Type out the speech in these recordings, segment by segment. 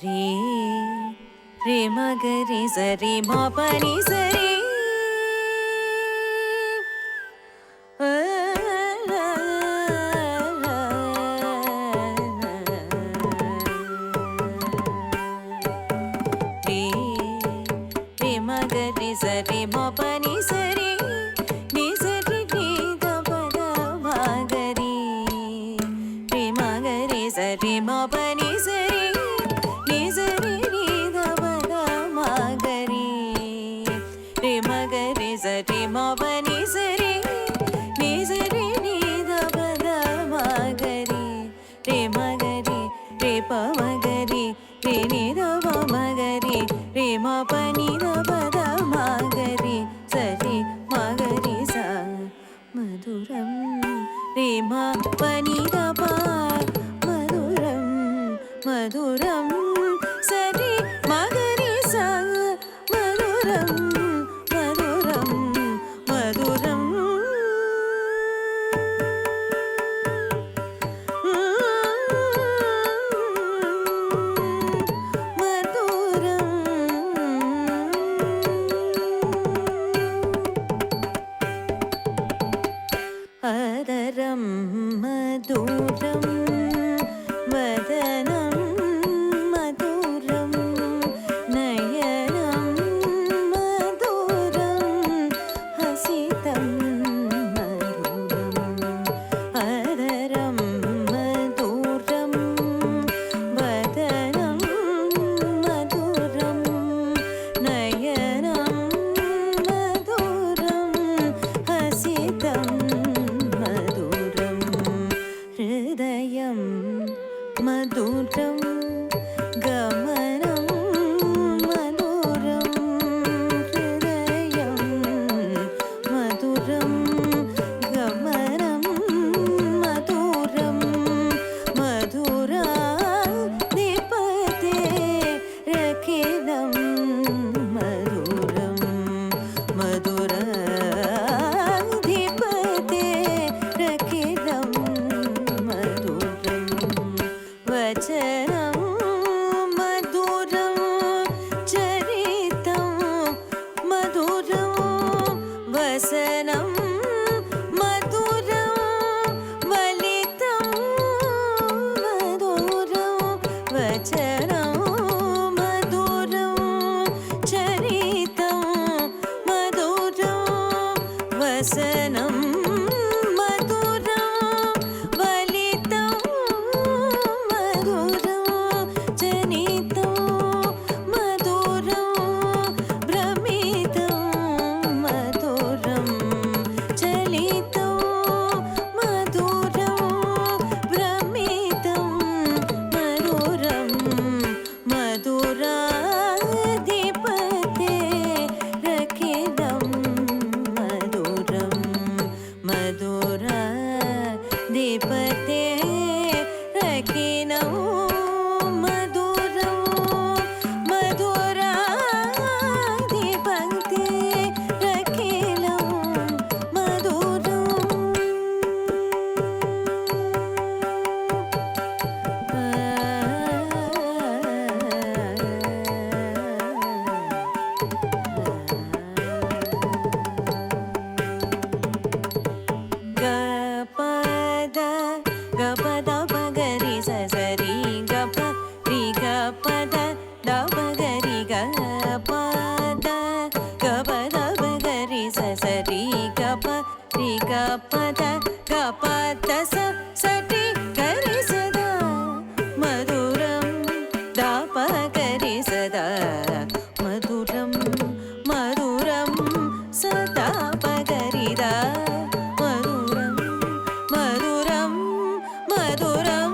रे रे मगरि सरि म पनि सरि रे मगरि सरि म पनि सरि नि सरि नि द पद मगरि रे मगरि सरि म पनि सरि नि सरि नि द पद मगरि रे मगरि सरि म पनि सरि नि सरि नि द पद मगरि रे मगरि रे प मगरि रे नि द प मगरि रे म पनि द पद मगरि सरि मगरि सा मधुरं रे म पनि द प मधुरं मधुरं सरि मगरि सा मधुरं मधुरं मधुरं अदरं मधुरं वदनं मधुरं नयनं मधुरं हसितं मधुरम् अदरं मधुरं वदनं मधुरं नयनं मधुरं हसितं हृदयं मधुरं गमनं मधुरं हृदयं मधुरं गमनं मधुरं मधुराधिपते रखिलं मधुरं मधुराधिपते रखिलं वचनं मधुरं चरितं मधुरं वसनं मधुरं वलितं मधुरं वचनं मधुरं चरितं मधुरं वसनं दीपते रखिनं मधुरं मधुराधिपते रखिनं गपद पगरि सरि गप रि गपद दपगरि गपद गपद पगरि सरि गप रि गपद गपद सरि गरि सदा मधुरं दपगरि सदा मधुरं मधुरं सदा पगरि दा मधुरं मधुरं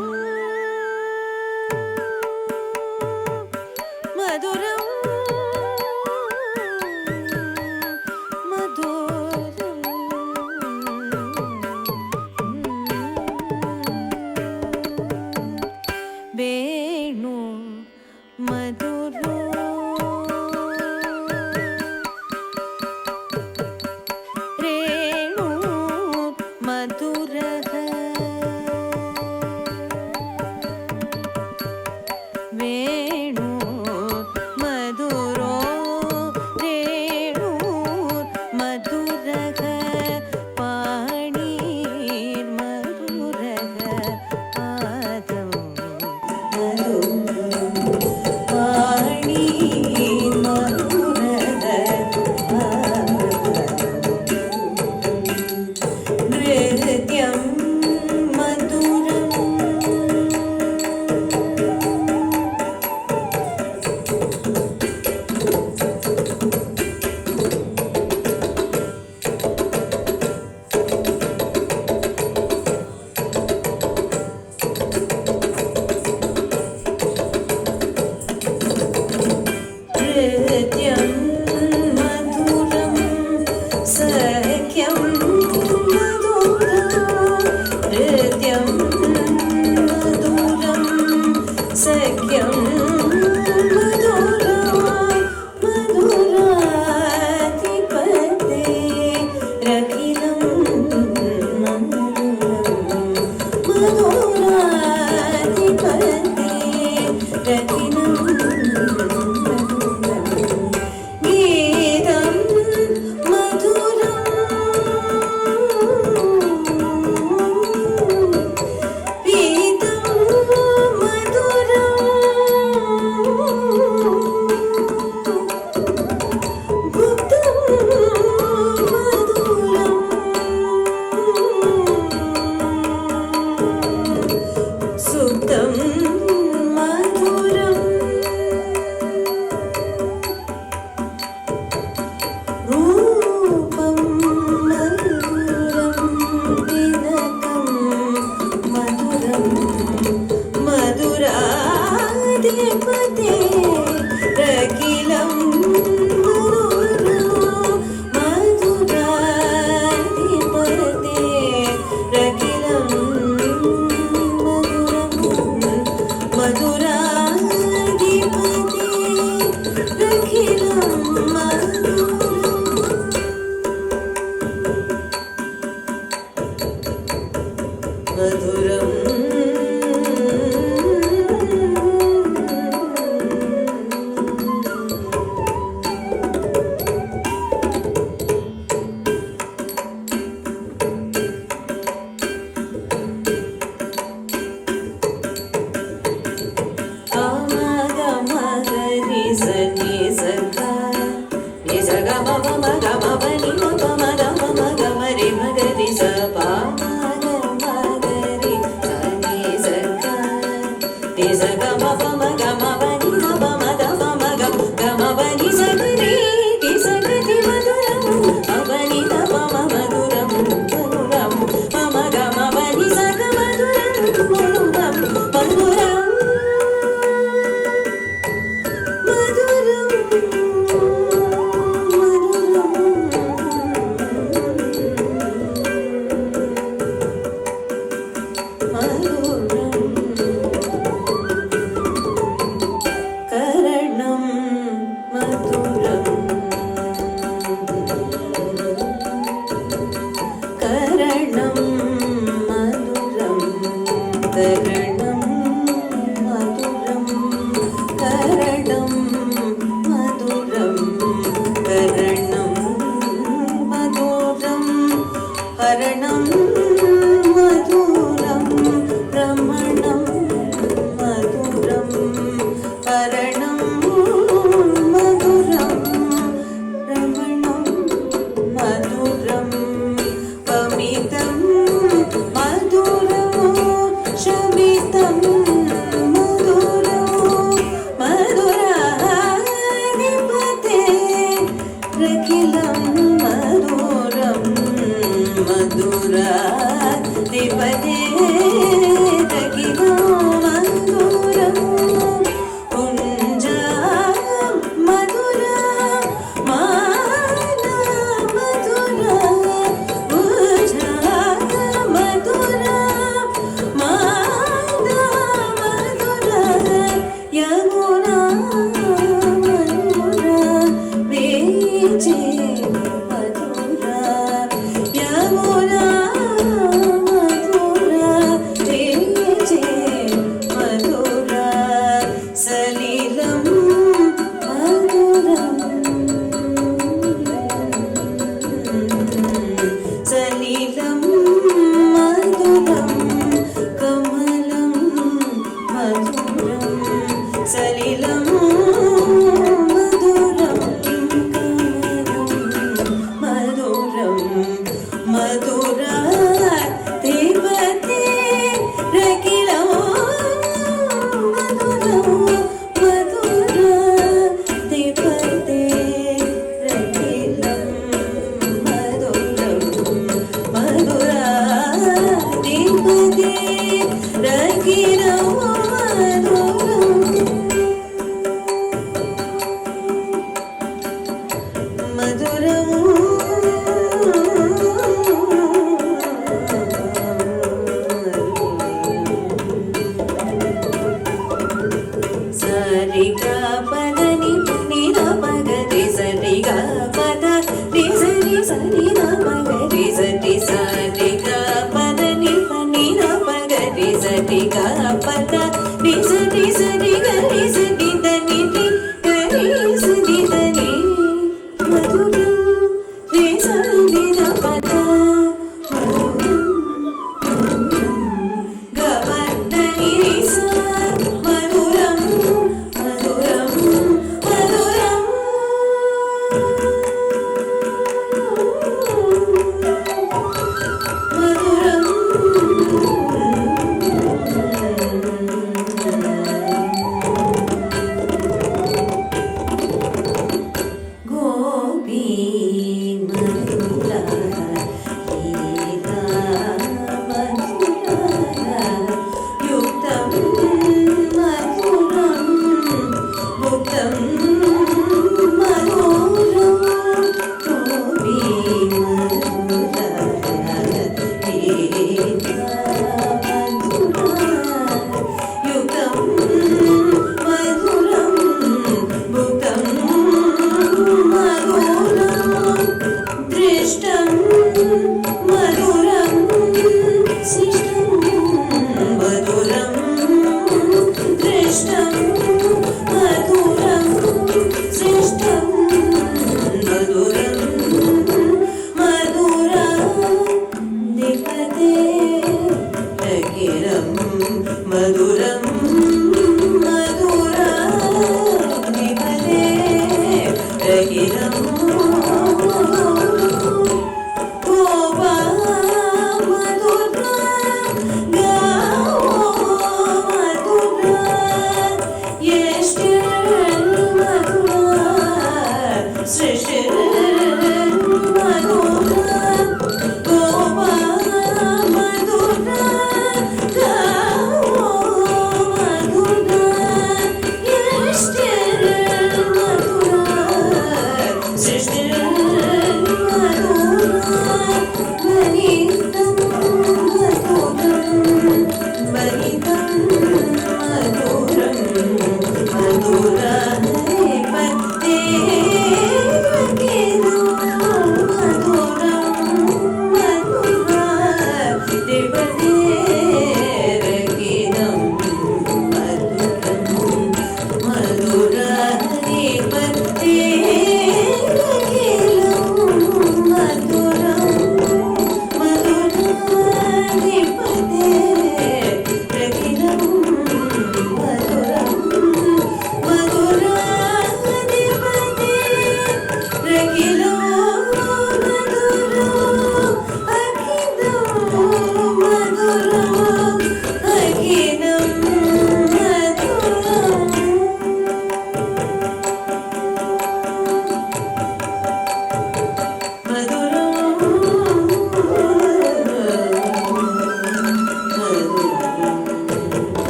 वेणु मधुरो रेणु मधुरः वेणु మధురం हरणं